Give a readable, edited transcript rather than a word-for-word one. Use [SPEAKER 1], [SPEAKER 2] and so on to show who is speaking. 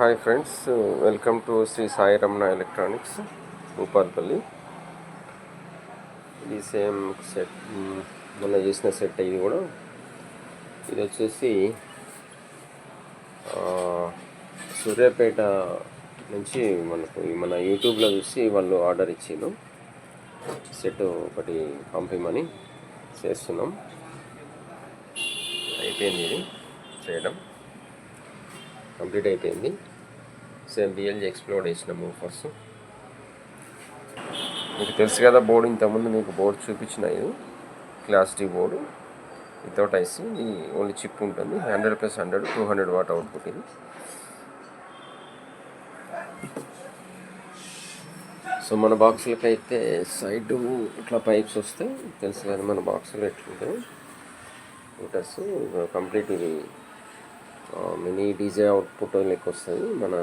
[SPEAKER 1] Hi friends, welcome to Sri Sai Ramana electronics Bhupalpally. ఇది same set, మొన్న చేసిన సెట్. ఇది కూడా ఇది వచ్చేసి సూర్యాపేట నుంచి మన యూట్యూబ్లో చూసి వాళ్ళు ఆర్డర్ ఇచ్చిండు. సెట్ ఒకటి పంపిమని చేస్తున్నాం. అయిపోయింది, ఇది చేయడం కంప్లీట్ అయిపోయింది. సేమ్ బిఎల్జీ ఎక్స్ప్లోడ్ వేసినాము ఫస్ట్. మీకు తెలుసు కదా బోర్డు, ఇంతకుముందు మీకు బోర్డు చూపించిన. ఇది class D board without IC. ఇది ఓన్లీ చిప్ ఉంటుంది. 100+100 200 వాట్ అవుట్పుట్. ఇది సో మన బాక్సులకి అయితే సైడ్ ఇట్లా పైప్స్ వస్తాయి, తెలుసు కదా మన బాక్సులు ఎట్లుంటాయి మీటర్స్. కంప్లీట్ ఇది మినీ డీజే అవుట్పుట్ లెక్క వస్తుంది. మన